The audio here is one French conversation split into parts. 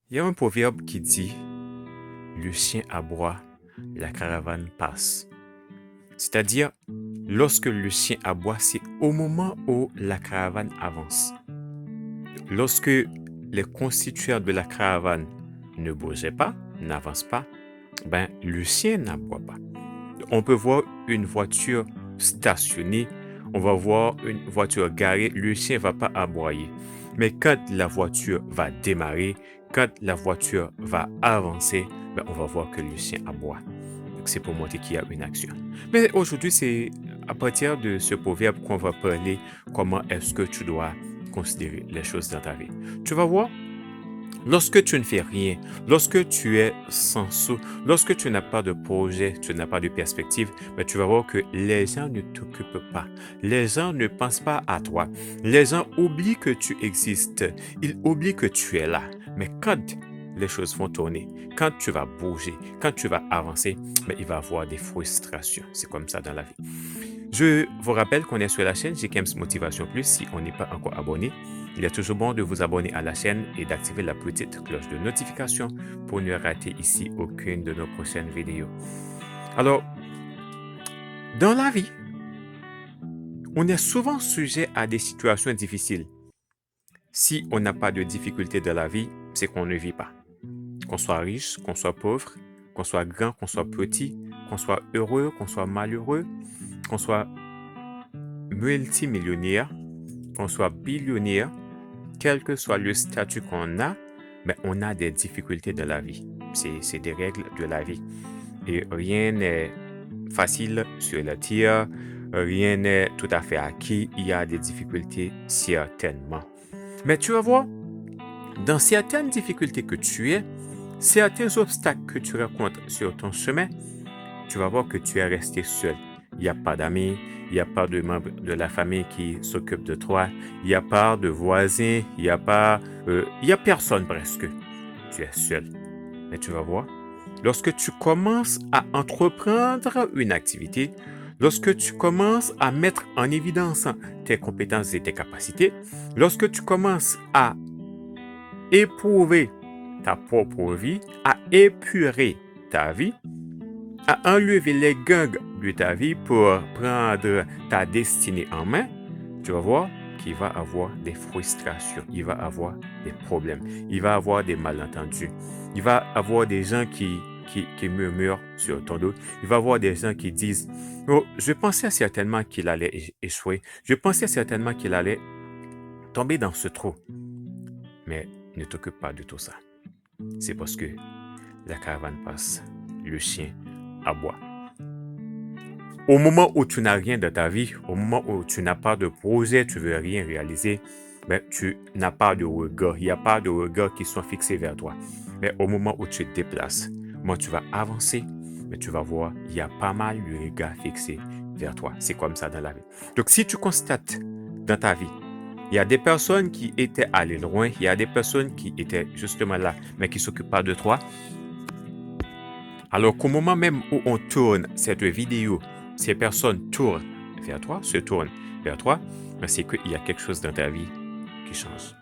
Il y a un proverbe qui dit le chien aboie, la caravane passe. C'est-à-dire, lorsque le chien aboie, c'est au moment où la caravane avance. Lorsque les constituants de la caravane ne bougeaient pas, n'avancent pas, ben, le chien n'aboie pas. On peut voir une voiture stationnée, on va voir une voiture garée, le chien ne va pas aboyer. Mais quand la voiture va démarrer, quand la voiture va avancer, ben, on va voir que le chien aboie. Donc, c'est pour montrer qu'il y a une action. Mais aujourd'hui, c'est à partir de ce proverbe qu'on va parler comment est-ce que tu dois considérer les choses dans ta vie. Tu vas voir, lorsque tu ne fais rien, lorsque tu es sans sou, lorsque tu n'as pas de projet, tu n'as pas de perspective, mais tu vas voir que les gens ne t'occupent pas. Les gens ne pensent pas à toi. Les gens oublient que tu existes. Ils oublient que tu es là. Mais quand les choses vont tourner, quand tu vas bouger, quand tu vas avancer, mais il va y avoir des frustrations. C'est comme ça dans la vie. Je vous rappelle qu'on est sur la chaîne GKEMS Motivation Plus. Si on n'est pas encore abonné, il est toujours bon de vous abonner à la chaîne et d'activer la petite cloche de notification pour ne rater ici aucune de nos prochaines vidéos. Alors, dans la vie, on est souvent sujet à des situations difficiles. Si on n'a pas de difficultés dans la vie, c'est qu'on ne vit pas. Qu'on soit riche, qu'on soit pauvre, qu'on soit grand, qu'on soit petit, qu'on soit heureux, qu'on soit malheureux, qu'on soit multimillionnaire, qu'on soit billionnaire, quel que soit le statut qu'on a, mais on a des difficultés dans la vie. C'est des règles de la vie. Et rien n'est facile sur la terre, rien n'est tout à fait acquis. Il y a des difficultés certainement. Mais tu vas voir, dans certaines difficultés que tu es, certains obstacles que tu rencontres sur ton chemin, tu vas voir que tu es resté seul. Il n'y a pas d'amis, il n'y a pas de membres de la famille qui s'occupent de toi, il n'y a pas de voisins, il n'y a personne presque. Tu es seul. Mais tu vas voir, lorsque tu commences à entreprendre une activité, lorsque tu commences à mettre en évidence tes compétences et tes capacités, lorsque tu commences à éprouver ta propre vie, à épurer ta vie, à enlever les gangs de ta vie pour prendre ta destinée en main, tu vas voir qu'il va y avoir des frustrations, il va y avoir des problèmes, il va y avoir des malentendus, il va y avoir des gens qui murmurent sur ton dos, il va y avoir des gens qui disent « Oh, je pensais certainement qu'il allait échouer, je pensais certainement qu'il allait tomber dans ce trou. » Mais ne t'occupe pas de tout ça. C'est parce que la caravane passe, le chien aboie. Au moment où tu n'as rien dans ta vie, au moment où tu n'as pas de projet, tu ne veux rien réaliser, ben, tu n'as pas de regard. Il n'y a pas de regard qui sont fixés vers toi. Mais au moment où tu te déplaces, moi, tu vas avancer, mais tu vas voir, il y a pas mal de regards fixés vers toi. C'est comme ça dans la vie. Donc, si tu constates dans ta vie, il y a des personnes qui étaient allées loin, il y a des personnes qui étaient justement là, mais qui ne s'occupent pas de toi, alors qu'au moment même où on tourne cette vidéo, ces personnes tournent vers toi, se tournent vers toi, c'est qu'il y a quelque chose dans ta vie qui change.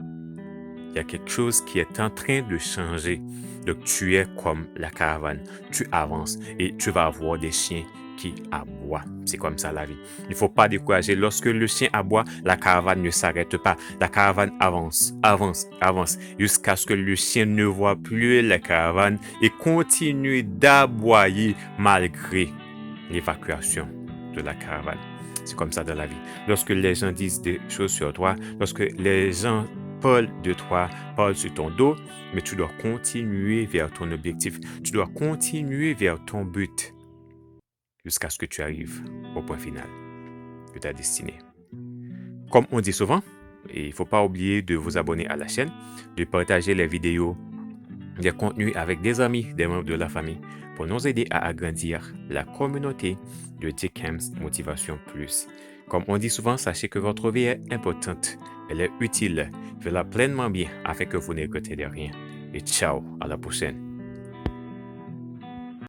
Il y a quelque chose qui est en train de changer. Donc tu es comme la caravane, tu avances et tu vas avoir des chiens qui aboient. C'est comme ça la vie. Il ne faut pas décourager. Lorsque le chien aboie, la caravane ne s'arrête pas. La caravane avance, avance, avance, jusqu'à ce que le chien ne voit plus la caravane et continue d'aboyer malgré l'évacuation de la caravane. C'est comme ça dans la vie. Lorsque les gens disent des choses sur toi, lorsque les gens parlent de toi, parlent sur ton dos, mais tu dois continuer vers ton objectif. Tu dois continuer vers ton but jusqu'à ce que tu arrives au point final de ta destinée. Comme on dit souvent, il ne faut pas oublier de vous abonner à la chaîne, de partager les vidéos, des contenus avec des amis, des membres de la famille, pour nous aider à agrandir la communauté de GKEMS Motivation Plus. Comme on dit souvent, sachez que votre vie est importante, elle est utile, faites-la pleinement bien afin que vous ne regrettez de rien. Et ciao, à la prochaine.